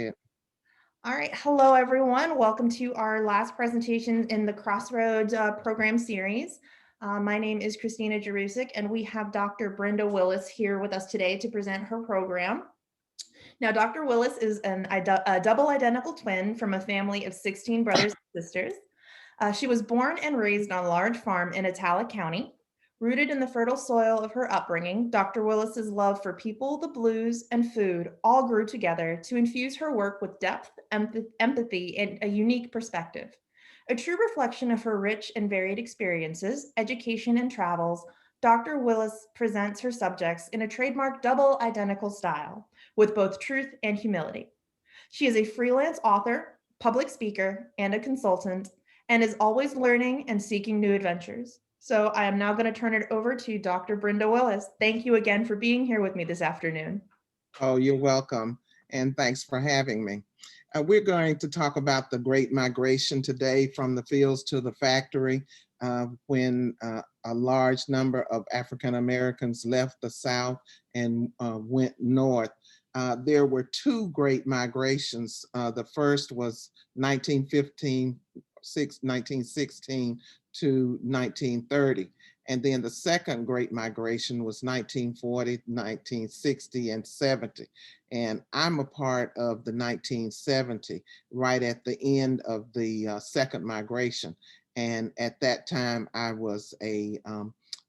Yeah. All right. Hello, everyone. Welcome to our last presentation in the Crossroads program series. My name is Christina Jerusik, and we have Dr. Brinda Willis here with us today to present her program. Now, Dr. Willis is a double identical twin from a family of 16 brothers and sisters. She was born and raised on a large farm in Attala County. Rooted in the fertile soil of her upbringing, Dr. Willis's love for people, the blues, and food all grew together to infuse her work with depth, empathy, and a unique perspective. A true reflection of her rich and varied experiences, education, and travels, Dr. Willis presents her subjects in a trademark double identical style with both truth and humility. She is a freelance author, public speaker, and a consultant, and is always learning and seeking new adventures. So I am now going to turn it over to Dr. Brinda Willis. Thank you again for being here with me this afternoon. Oh, you're welcome. And thanks for having me. We're going to talk about the Great Migration today from the fields to the factory when a large number of African Americans left the South and went north. There were two great migrations. The first was 1916 to 1930. And then the second great migration was 1940, 1960, and 70. And I'm a part of the 1970, right at the end of the second migration. And at that time, I was a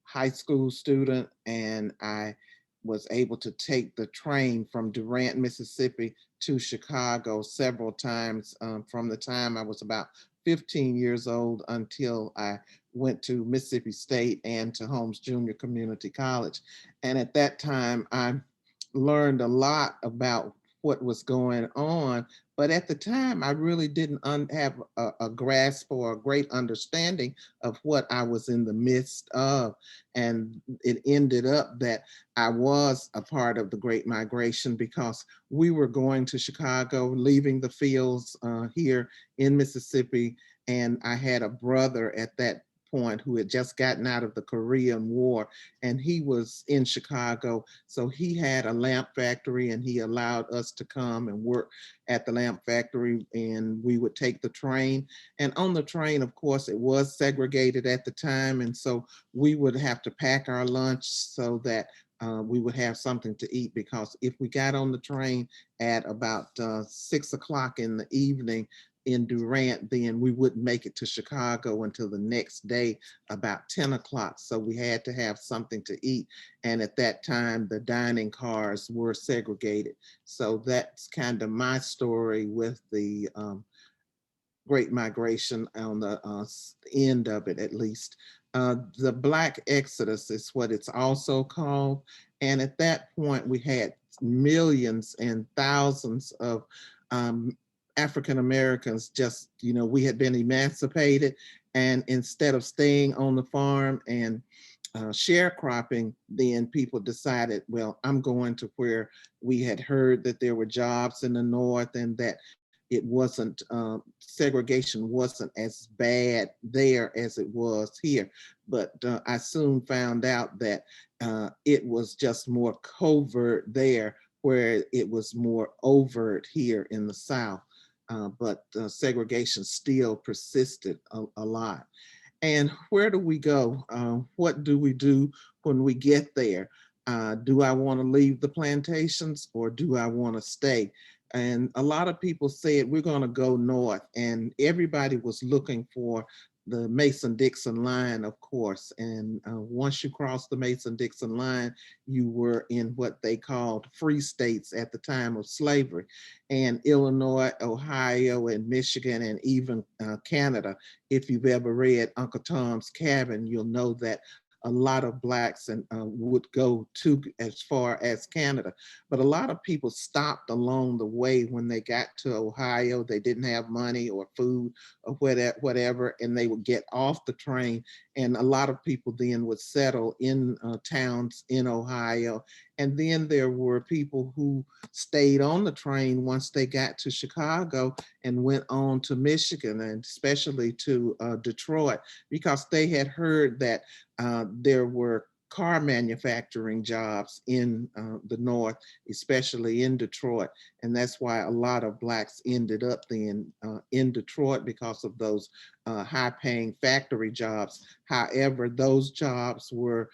high school student, and I was able to take the train from Durant, Mississippi to Chicago several times from the time I was about 15 years old until I went to Mississippi State and to Holmes Junior Community College. And at that time, I learned a lot about what was going on. But at the time, I really didn't have a grasp or a great understanding of what I was in the midst of. And it ended up that I was a part of the Great Migration because we were going to Chicago, leaving the fields here in Mississippi. And I had a brother at that point who had just gotten out of the Korean War, and he was in Chicago. So he had a lamp factory, and he allowed us to come and work at the lamp factory, and we would take the train. And on the train, of course, it was segregated at the time. And so we would have to pack our lunch so that we would have something to eat, because if we got on the train at about 6 o'clock in the evening in Durant, then we wouldn't make it to Chicago until the next day about 10 o'clock. So we had to have something to eat. And at that time, the dining cars were segregated. So that's kind of my story with the Great Migration on the end of it, at least. The Black Exodus is what it's also called. And at that point, we had millions and thousands of African Americans just, we had been emancipated. And instead of staying on the farm and sharecropping, then people decided, well, I'm going to where we had heard that there were jobs in the North and that it wasn't, segregation wasn't as bad there as it was here. But I soon found out that it was just more covert there, where it was more overt here in the South. But segregation still persisted a lot. And where do we go? What do we do when we get there? Do I want to leave the plantations, or do I want to stay? And a lot of people said, we're going to go north. And everybody was looking for the Mason-Dixon line, of course. And once you crossed the Mason-Dixon line, you were in what they called free states at the time of slavery. And Illinois, Ohio, and Michigan, and even Canada. If you've ever read Uncle Tom's Cabin, you'll know that a lot of Blacks would go to as far as Canada. But a lot of people stopped along the way when they got to Ohio. They didn't have money or food or whatever, and they would get off the train. And a lot of people then would settle in towns in Ohio. And then there were people who stayed on the train once they got to Chicago and went on to Michigan, and especially to Detroit, because they had heard that there were car manufacturing jobs in the North, especially in Detroit. And that's why a lot of Blacks ended up then in Detroit because of those high paying factory jobs. However, those jobs were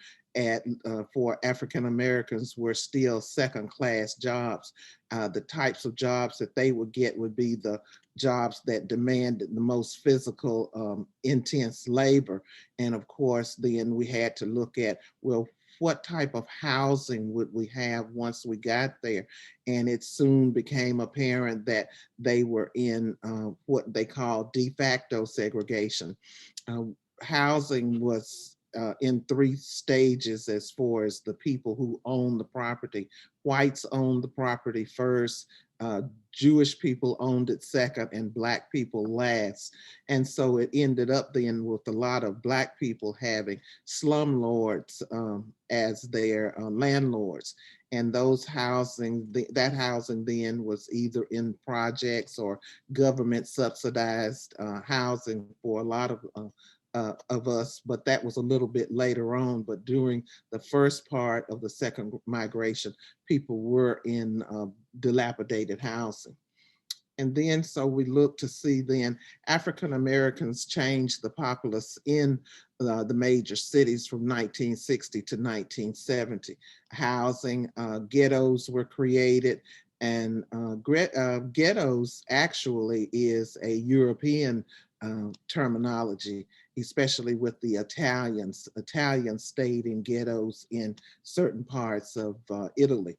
for African Americans were still second class jobs. The types of jobs that they would get would be the jobs that demanded the most physical, intense labor. And of course, then we had to look at, well, what type of housing would we have once we got there? And it soon became apparent that they were in what they call de facto segregation. Uh, Housing was in three stages as far as the people who own the property. Whites owned the property first, uh, Jewish people owned it second, and Black people last. And so it ended up then with a lot of Black people having slumlords as their landlords. And those housing, that housing then was either in projects or government subsidized housing for a lot of us, but that was a little bit later on. But during the first part of the second migration, people were in dilapidated housing. And then so we look to see then African Americans changed the populace in the major cities from 1960 to 1970. Housing, ghettos were created, and ghettos actually is a European terminology, especially with the Italians. Italians stayed in ghettos in certain parts of Italy.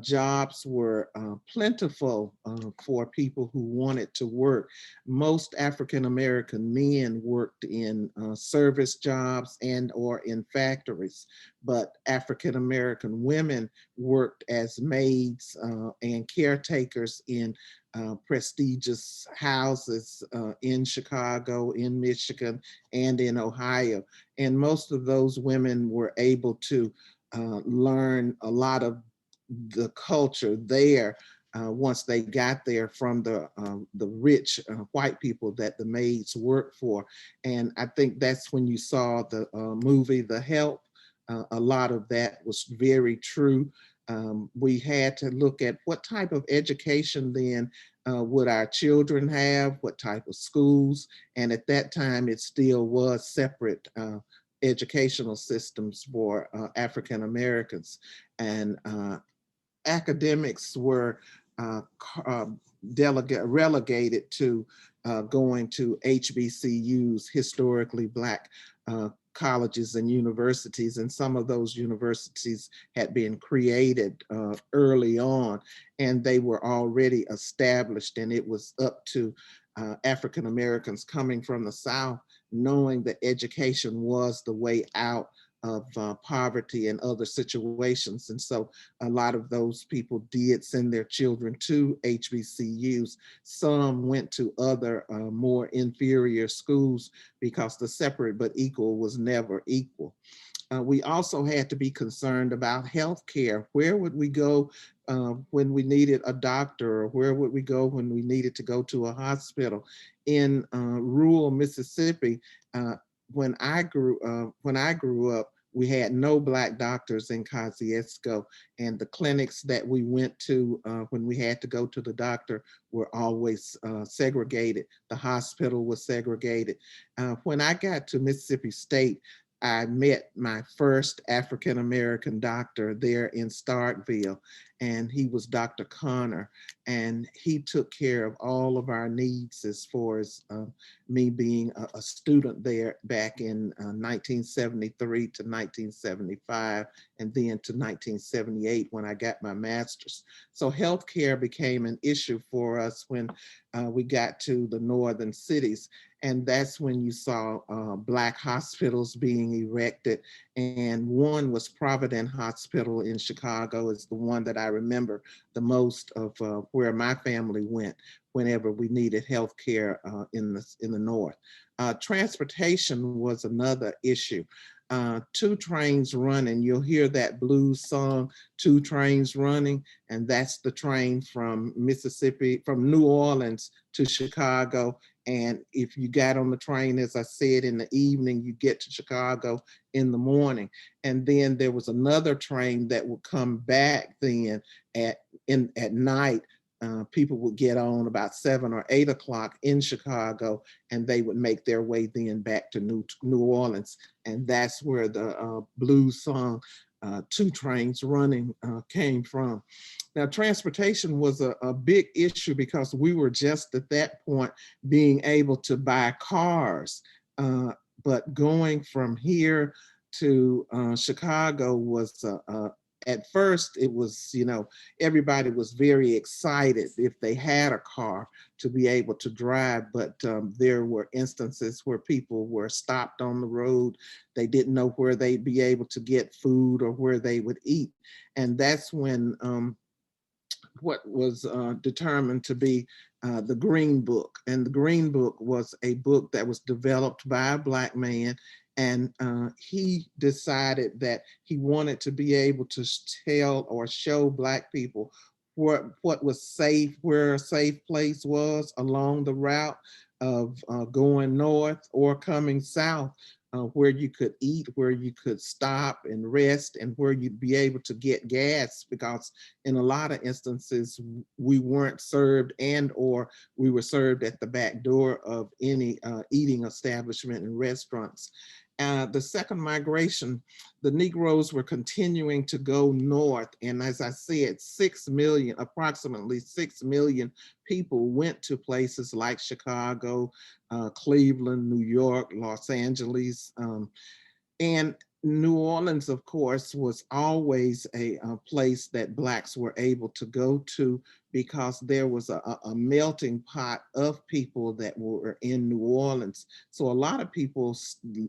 Jobs were plentiful for people who wanted to work. Most African American men worked in service jobs and or in factories, but African American women worked as maids and caretakers in prestigious houses in Chicago, in Michigan, and in Ohio. And most of those women were able to learn a lot of the culture there once they got there from the rich white people that the maids worked for. And I think that's when you saw the movie The Help. A lot of that was very true. We had to look at what type of education then would our children have, what type of schools, and at that time it still was separate educational systems for African Americans. And academics were uh, relegated to going to HBCUs, historically Black colleges and universities. And some of those universities had been created early on, and they were already established. And it was up to African Americans coming from the South, knowing that education was the way out of poverty and other situations. And so a lot of those people did send their children to HBCUs. Some went to other more inferior schools because the separate but equal was never equal. We also had to be concerned about health care. Where would we go when we needed a doctor, or where would we go when we needed to go to a hospital? In rural Mississippi, when I grew up, we had no Black doctors in Kosciuszko, and the clinics that we went to when we had to go to the doctor were always segregated. The hospital was segregated. When I got to Mississippi State, I met my first African American doctor there in Starkville, and he was Dr. Connor, and he took care of all of our needs as far as me being a student there back in 1973 to 1975, and then to 1978 when I got my master's. So healthcare became an issue for us when we got to the northern cities. And that's when you saw Black hospitals being erected. And one was Provident Hospital in Chicago, is the one that I remember the most of where my family went whenever we needed health care in the North. Transportation was another issue. two trains running. You'll hear that blues song, Two Trains Running, and that's the train from Mississippi, from New Orleans to Chicago. And if you got on the train, as I said, in the evening, you get to Chicago in the morning. And then there was another train that would come back then at night. People would get on about 7 or 8 o'clock in Chicago, and they would make their way then back to New Orleans. And that's where the blues song, Two Trains Running, came from. Now, transportation was a big issue because we were just at that point being able to buy cars. But going from here to Chicago was at first it was, everybody was very excited if they had a car to be able to drive, but there were instances where people were stopped on the road. They didn't know where they'd be able to get food or where they would eat. And that's when what was determined to be the Green Book. And the Green Book was a book that was developed by a Black man. And he decided that he wanted to be able to tell or show Black people what was safe, where a safe place was along the route of going north or coming south. Where you could eat, where you could stop and rest, and where you'd be able to get gas, because in a lot of instances, we weren't served, and or we were served at the back door of any eating establishment and restaurants. The second migration, the Negroes were continuing to go north. And as I said, 6 million, approximately 6 million people went to places like Chicago, Cleveland, New York, Los Angeles, and New Orleans, of course, was always a place that Blacks were able to go to because there was a melting pot of people that were in New Orleans. So a lot of people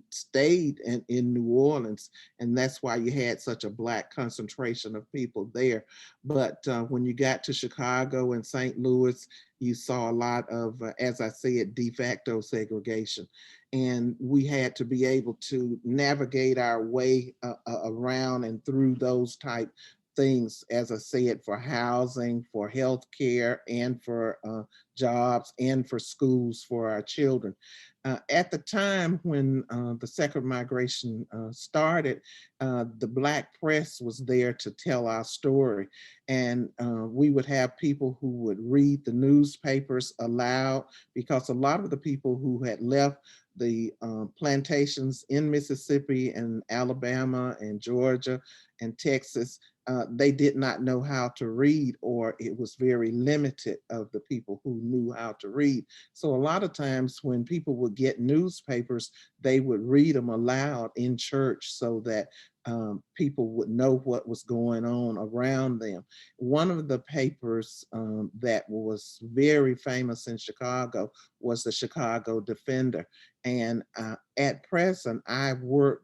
stayed in New Orleans, and that's why you had such a Black concentration of people there. But when you got to Chicago and St. Louis, you saw a lot of, as I said, de facto segregation. And we had to be able to navigate our way around and through those type things, as I said, for housing, for health care, and for jobs, and for schools for our children. At the time when the second migration started, the Black press was there to tell our story. And we would have people who would read the newspapers aloud, because a lot of the people who had left the plantations in Mississippi and Alabama and Georgia and Texas, they did not know how to read, or it was very limited of the people who knew how to read. So a lot of times when people would get newspapers, they would read them aloud in church so that people would know what was going on around them. One of the papers that was very famous in Chicago was the Chicago Defender. And at present, I work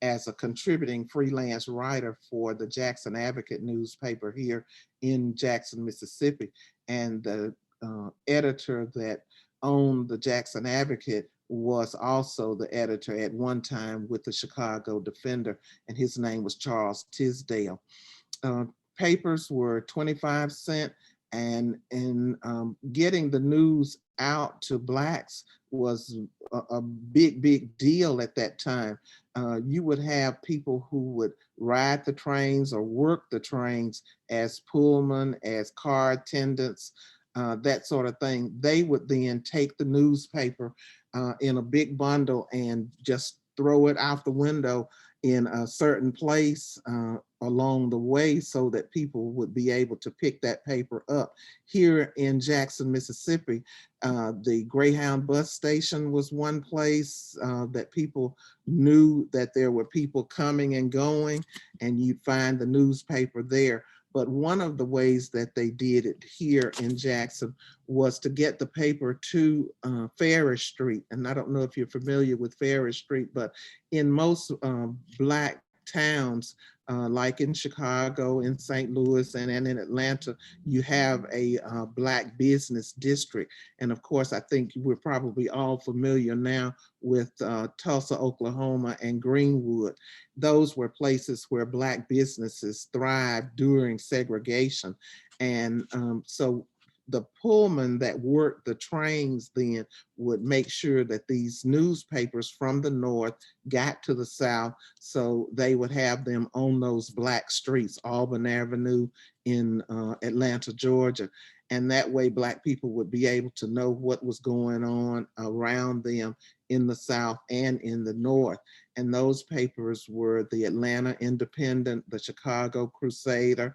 as a contributing freelance writer for the Jackson Advocate newspaper here in Jackson, Mississippi. And the editor that owned the Jackson Advocate was also the editor at one time with the Chicago Defender, and his name was Charles Tisdale. Papers were 25 cents, and getting the news out to Blacks was a big deal at that time. You would have people who would ride the trains or work the trains as pullman, as car attendants, that sort of thing. They would then take the newspaper in a big bundle and just throw it out the window in a certain place along the way so that people would be able to pick that paper up. Here in Jackson, Mississippi, the Greyhound bus station was one place that people knew that there were people coming and going, and you'd find the newspaper there. But one of the ways that they did it here in Jackson was to get the paper to Farish Street. And I don't know if you're familiar with Farish Street, but in most Black towns, like in Chicago, in St. Louis, and in Atlanta, you have a Black business district. And of course, I think we're probably all familiar now with Tulsa, Oklahoma, and Greenwood. Those were places where Black businesses thrived during segregation. And so the Pullman that worked the trains then would make sure that these newspapers from the North got to the South, so they would have them on those Black streets, Auburn Avenue in Atlanta, Georgia. And that way Black people would be able to know what was going on around them in the South and in the North. And those papers were the Atlanta Independent, the Chicago Crusader,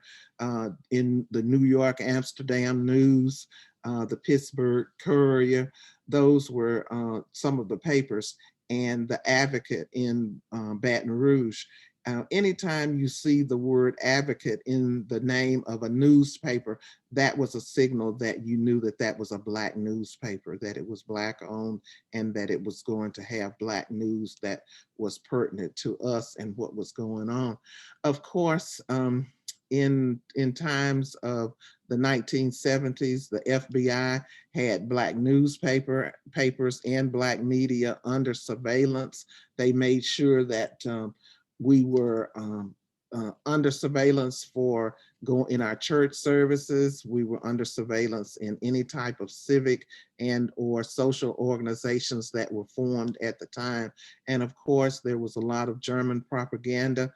in the New York Amsterdam News, the Pittsburgh Courier. Those were some of the papers, and the Advocate in Baton Rouge. Anytime you see the word advocate in the name of a newspaper, that was a signal that you knew that that was a Black newspaper, that it was Black owned, and that it was going to have Black news that was pertinent to us and what was going on. Of course, in times of the 1970s, the FBI had Black papers and Black media under surveillance. They made sure that we were under surveillance for going in our church services. We were under surveillance in any type of civic and or social organizations that were formed at the time. And of course, there was a lot of German propaganda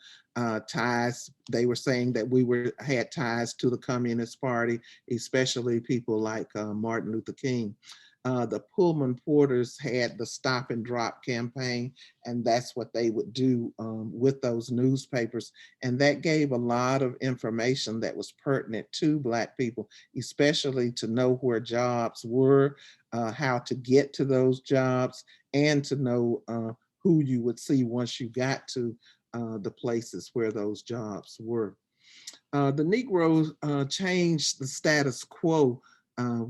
ties. They were saying that we had ties to the Communist Party, especially people like Martin Luther King. The Pullman Porters had the Stop and Drop campaign, and that's what they would do with those newspapers. And that gave a lot of information that was pertinent to Black people, especially to know where jobs were, how to get to those jobs, and to know who you would see once you got to the places where those jobs were. The Negroes changed the status quo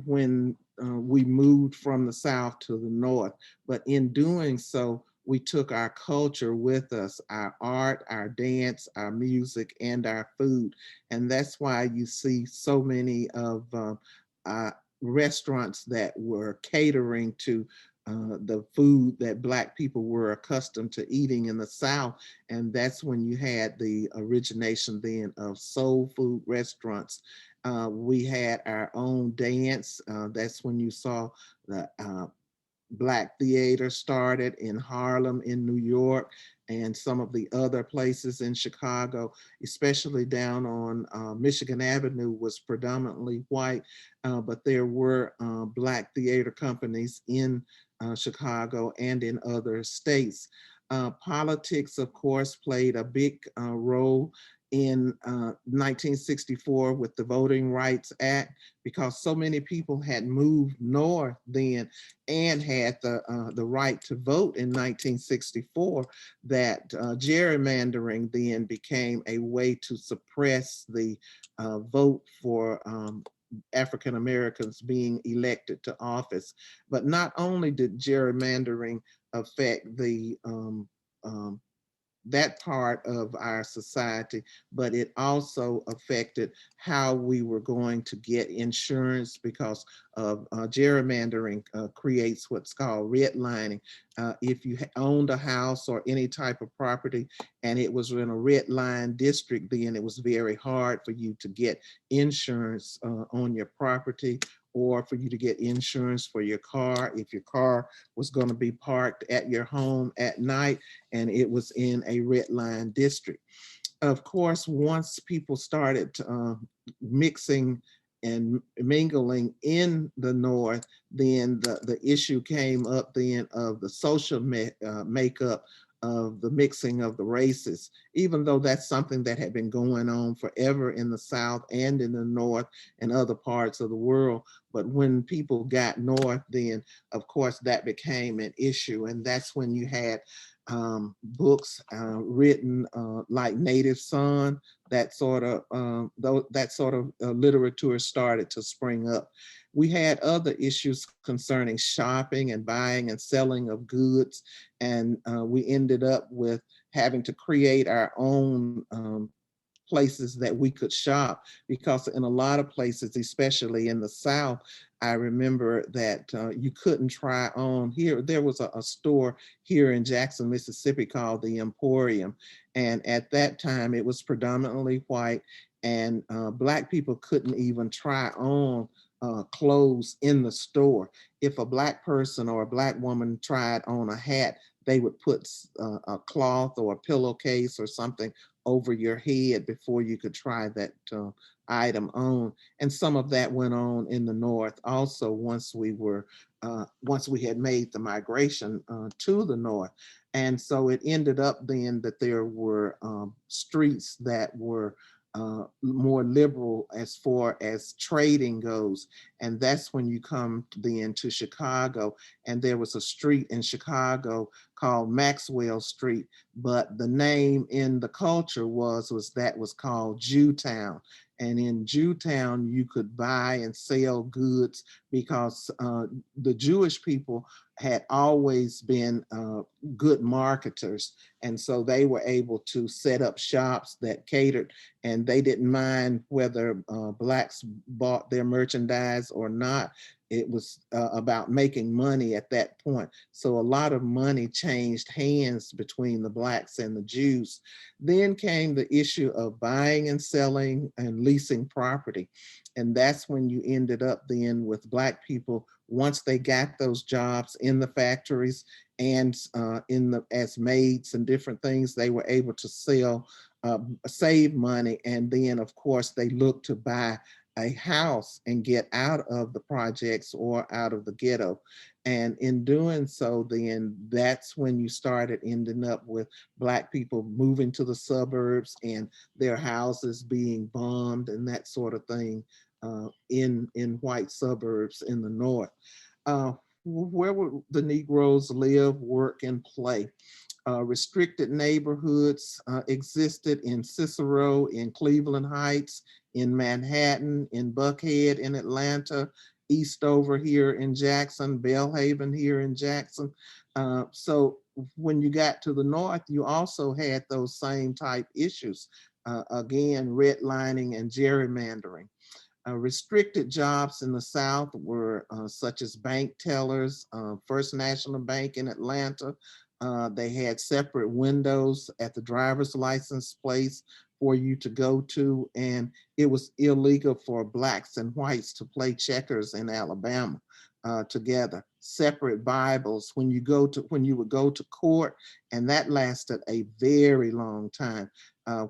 when we moved from the South to the North. But in doing so, we took our culture with us, our art, our dance, our music, and our food. And that's why you see so many of restaurants that were catering to the food that Black people were accustomed to eating in the South. And that's when you had the origination then of soul food restaurants. We had our own dance. That's when you saw the Black theater started in Harlem, in New York, and some of the other places in Chicago, especially down on Michigan Avenue was predominantly white, but there were Black theater companies in Chicago and in other states. Politics, of course, played a big role in 1964 with the Voting Rights Act, because so many people had moved north then and had the right to vote in 1964 that gerrymandering then became a way to suppress the vote for African Americans being elected to office. But not only did gerrymandering affect the that part of our society, but it also affected how we were going to get insurance, because of gerrymandering creates what's called redlining. If you owned a house or any type of property and it was in a red line district, then it was very hard for you to get insurance on your property, or for you to get insurance for your car if your car was going to be parked at your home at night and it was in a red line district. Of course, once people started mixing and mingling in the North, then the issue came up then of the social makeup of the mixing of the races, even though that's something that had been going on forever in the South and in the North and other parts of the world. But when people got North, then of course that became an issue. And that's when you had books written like Native Son, that sort of literature started to spring up. We had other issues concerning shopping and buying and selling of goods, and we ended up with having to create our own places that we could shop, because in a lot of places, especially in the South, I remember that you couldn't try on here. There was a store here in Jackson, Mississippi called the Emporium. And at that time, it was predominantly white, and Black people couldn't even try on clothes in the store. If a Black person or a Black woman tried on a hat, they would put a cloth or a pillowcase or something over your head before you could try that item on. And some of that went on in the North also once we had made the migration to the North. And so it ended up then that there were streets that were more liberal as far as trading goes. And that's when you come then to Chicago. And there was a street in Chicago called Maxwell Street, but the name in the culture was called Jewtown. And in Jewtown, you could buy and sell goods because the Jewish people had always been good marketers. And so they were able to set up shops that catered, and they didn't mind whether Blacks bought their merchandise or not. It was about making money at that point. So a lot of money changed hands between the Blacks and the Jews. Then came the issue of buying and selling and leasing property. And that's when you ended up then with Black people, once they got those jobs in the factories and as maids and different things, they were able to save money. And then of course they looked to buy a house and get out of the projects or out of the ghetto. And in doing so, then that's when you started ending up with Black people moving to the suburbs and their houses being bombed and that sort of thing in white suburbs in the North. Where would the Negroes live, work, and play? Restricted neighborhoods existed in Cicero, in Cleveland Heights, in Manhattan, in Buckhead, in Atlanta, Eastover here in Jackson, Bellhaven here in Jackson. So when you got to the North, you also had those same type issues. Again, redlining and gerrymandering. Restricted jobs in the South were such as bank tellers, First National Bank in Atlanta. They had separate windows at the driver's license place for you to go to, and it was illegal for Blacks and whites to play checkers in Alabama together. Separate Bibles when you would go to court, and that lasted a very long time.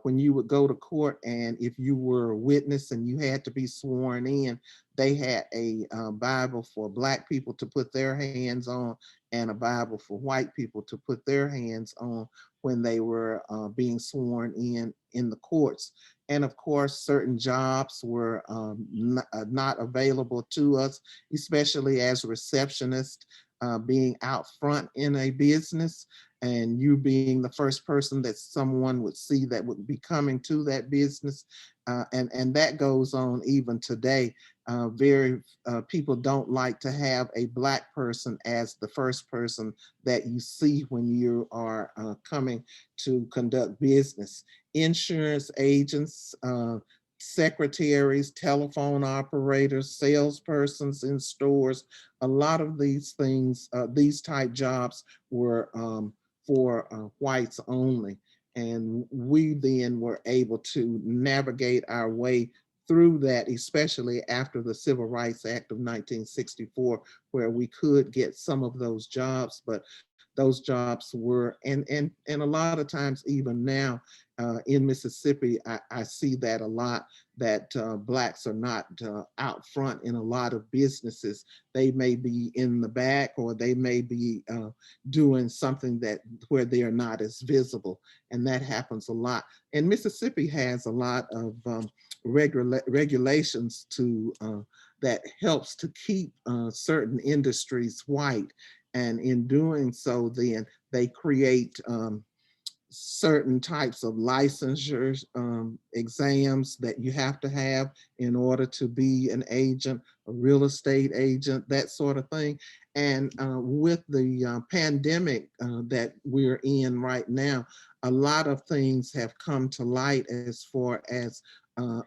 When you would go to court, and if you were a witness and you had to be sworn in, they had a Bible for Black people to put their hands on and a Bible for white people to put their hands on when they were being sworn in the courts. And of course, certain jobs were not available to us, especially as receptionists, being out front in a business and you being the first person that someone would see that would be coming to that business. And that goes on even today. People don't like to have a Black person as the first person that you see when you are coming to conduct business. Insurance agents, secretaries, telephone operators, salespersons in stores, a lot of these things, these type jobs were for whites only. And we then were able to navigate our way through that, especially after the Civil Rights Act of 1964, where we could get some of those jobs, but those jobs were, and a lot of times even now in Mississippi, I see that a lot, that Blacks are not out front in a lot of businesses. They may be in the back, or they may be doing something that where they are not as visible. And that happens a lot. And Mississippi has a lot of regulations that helps to keep certain industries white. And in doing so, then they create certain types of licensures, exams that you have to have in order to be an agent, a real estate agent, that sort of thing. And with the pandemic that we're in right now, a lot of things have come to light as far as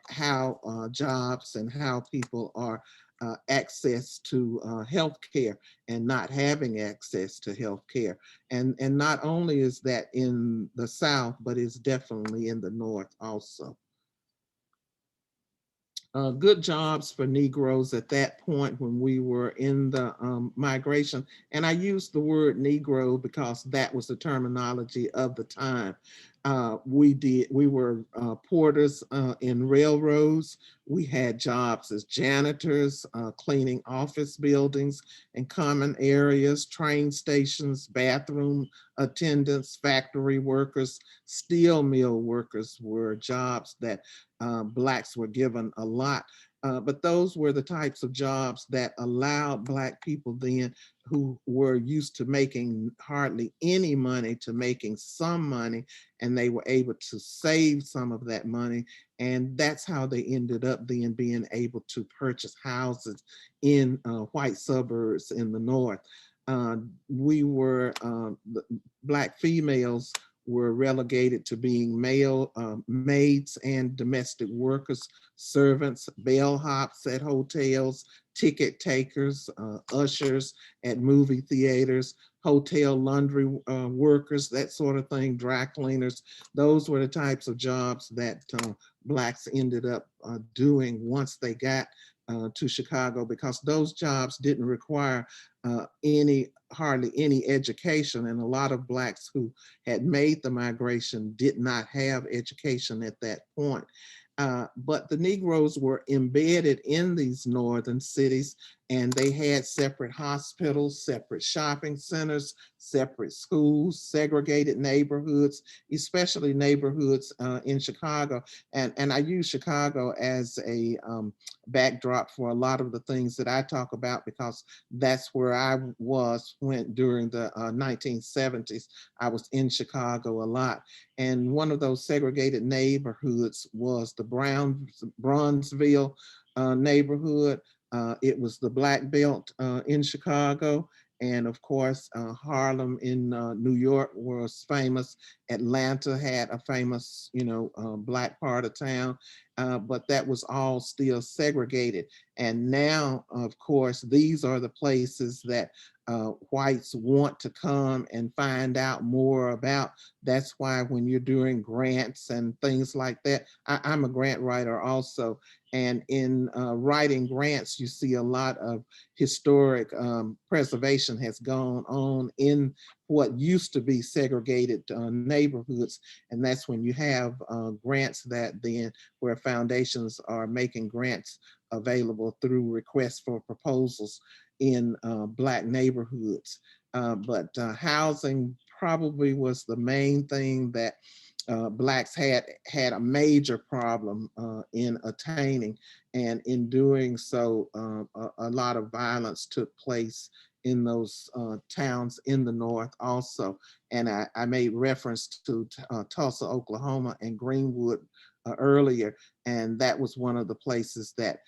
how jobs and how people are access to health care and not having access to health care. And not only is that in the South, but it's definitely in the North also. Good jobs for Negroes at that point when we were in the migration. And I use the word Negro because that was the terminology of the time. We were porters in railroads. We had jobs as janitors, cleaning office buildings and common areas, train stations, bathroom attendants, factory workers, steel mill workers were jobs that Blacks were given a lot. But those were the types of jobs that allowed Black people then who were used to making hardly any money to making some money, and they were able to save some of that money. And that's how they ended up then being able to purchase houses in white suburbs in the North. We were, the Black females were relegated to being male maids and domestic workers, servants, bellhops at hotels, ticket takers, ushers at movie theaters, hotel laundry workers, that sort of thing, dry cleaners. Those were the types of jobs that Blacks ended up doing once they got to Chicago, because those jobs didn't require hardly any education, and a lot of Blacks who had made the migration did not have education at that point. But the Negroes were embedded in these northern cities, and they had separate hospitals, separate shopping centers, separate schools, segregated neighborhoods, especially neighborhoods in Chicago. And I use Chicago as a backdrop for a lot of the things that I talk about, because that's where I was when during the 1970s. I was in Chicago a lot. And one of those segregated neighborhoods was the Bronzeville neighborhood. It was the Black Belt in Chicago. And of course, Harlem in New York was famous. Atlanta had a famous, Black part of town, but that was all still segregated. And now, of course, these are the places that whites want to come and find out more about. That's why when you're doing grants and things like that, I'm a grant writer also. And in writing grants, you see a lot of historic preservation has gone on in what used to be segregated neighborhoods. And that's when you have grants that then where foundations are making grants available through requests for proposals in Black neighborhoods. But housing probably was the main thing that Blacks had a major problem in attaining, and in doing so, a lot of violence took place in those towns in the North also. And I made reference to Tulsa, Oklahoma, and Greenwood earlier, and that was one of the places that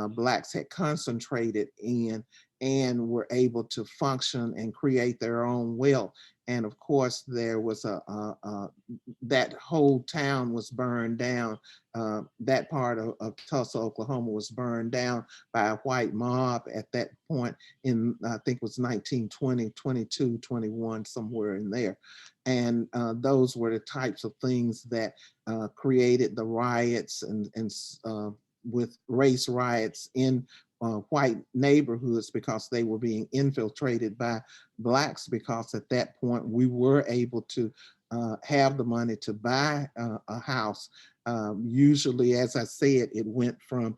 Blacks had concentrated in and were able to function and create their own wealth. And of course, there was that whole town was burned down. That part of Tulsa, Oklahoma was burned down by a white mob at that point in, I think it was 1920, 22, 21, somewhere in there. And those were the types of things that created the riots and with race riots in white neighborhoods, because they were being infiltrated by Blacks, because at that point we were able to have the money to buy a house. Usually, as I said, it went from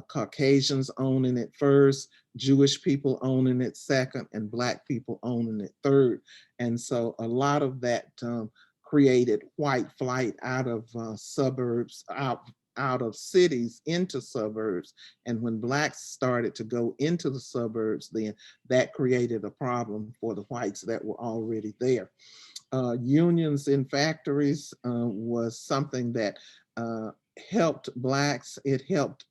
Caucasians owning it first, Jewish people owning it second, and Black people owning it third. And so a lot of that created white flight out of suburbs, out of cities into suburbs. And when Blacks started to go into the suburbs, then that created a problem for the whites that were already there. Unions in factories was something that helped Blacks. It helped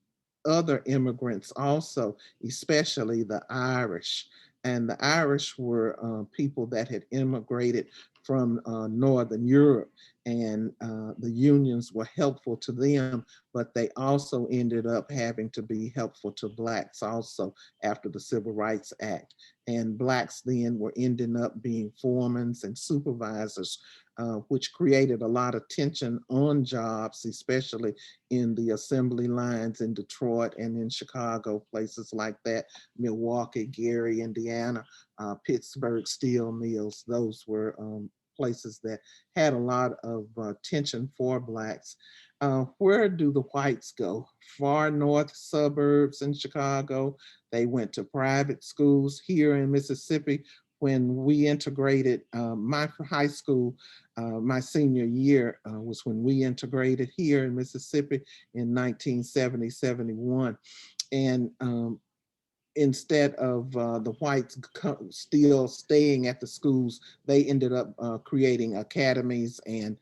other immigrants also, especially the Irish. And the Irish were people that had immigrated from Northern Europe, and the unions were helpful to them, but they also ended up having to be helpful to Blacks also after the Civil Rights Act. And Blacks then were ending up being foremen and supervisors, which created a lot of tension on jobs, especially in the assembly lines in Detroit and in Chicago, places like that, Milwaukee, Gary, Indiana, Pittsburgh steel mills. Those were places that had a lot of tension for Blacks. Where do the whites go? Far north suburbs in Chicago. They went to private schools here in Mississippi. When we integrated my high school, my senior year was when we integrated here in Mississippi in 1970, 71. And instead of the whites still staying at the schools, they ended up creating academies and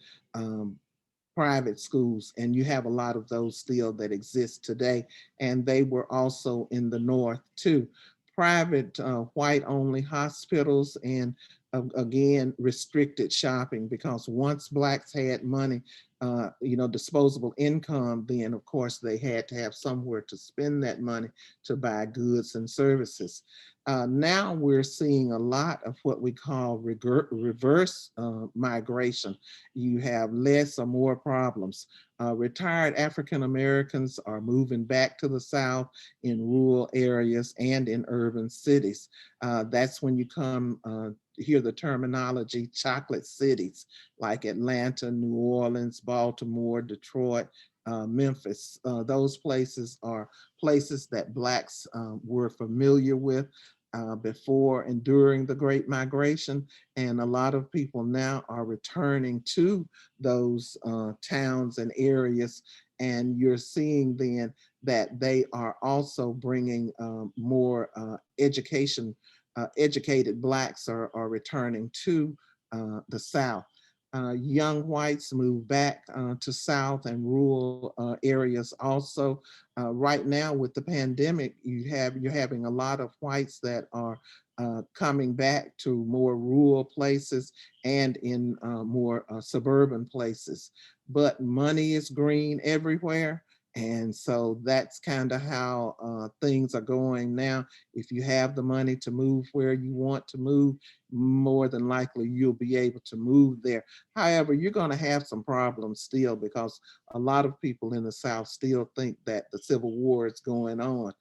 private schools, and you have a lot of those still that exist today. And they were also in the North too. Private white only hospitals, and again, restricted shopping, because once Blacks had money, disposable income, then of course they had to have somewhere to spend that money to buy goods and services. Now we're seeing a lot of what we call reverse migration. You have less or more problems. Retired African Americans are moving back to the South in rural areas and in urban cities. That's when you come hear the terminology chocolate cities like Atlanta, New Orleans, Baltimore, Detroit, Memphis. Those places are places that Blacks were familiar with before and during the Great Migration. And a lot of people now are returning to those towns and areas. And you're seeing then that they are also bringing more educated Blacks are returning to the South. Young whites move back to South and rural areas also. Right now with the pandemic, you're having a lot of whites that are coming back to more rural places and in more suburban places. But money is green everywhere. And so that's kind of how things are going now. If you have the money to move where you want to move, more than likely you'll be able to move there. However, you're going to have some problems still, because a lot of people in the South still think that the Civil War is going on.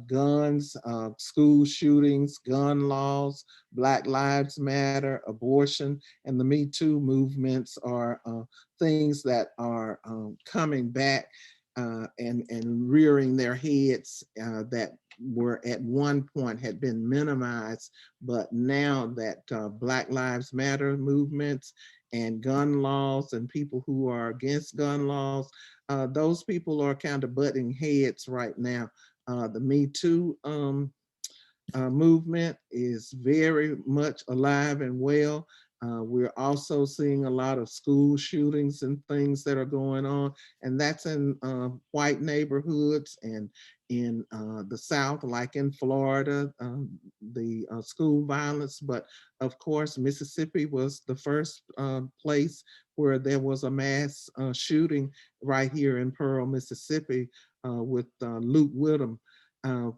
Guns, school shootings, gun laws, Black Lives Matter, abortion, and the Me Too movements are things that are coming back and rearing their heads, that were at one point had been minimized, but now that Black Lives Matter movements and gun laws and people who are against gun laws, those people are kind of butting heads right now. The Me Too movement is very much alive and well. We're also seeing a lot of school shootings and things that are going on, and that's in white neighborhoods and in the South, like in Florida, the school violence. But of course, Mississippi was the first place where there was a mass shooting right here in Pearl, Mississippi, with Luke Whittam.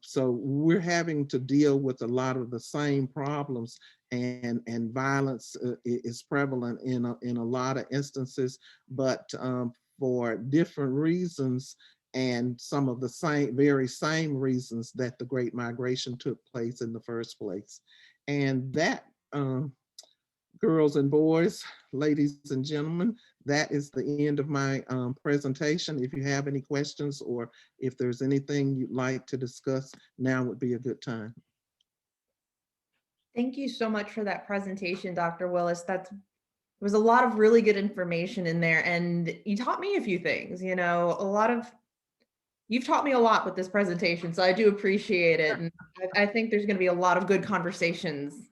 So we're having to deal with a lot of the same problems, and violence is prevalent in a lot of instances, but for different reasons, and some of the very same reasons that the Great Migration took place in the first place. And that, girls and boys, ladies and gentlemen, that is the end of my presentation. If you have any questions, or if there's anything you'd like to discuss, now would be a good time. Thank you so much for that presentation, Dr. Willis. There was a lot of really good information in there, and you taught me a few things. You've taught me a lot with this presentation, so I do appreciate it. And I think there's going to be a lot of good conversations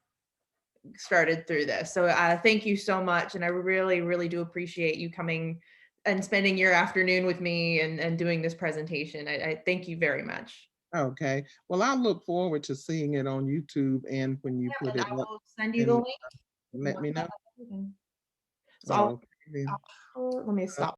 started through this. So thank you so much. And I really, really do appreciate you coming and spending your afternoon with me and doing this presentation. I thank you very much. Okay, well, I look forward to seeing it on YouTube and when you Yeah, put and I it up, will send you the and link. let Once me I know. have everything. So Okay, then. let me Uh, stop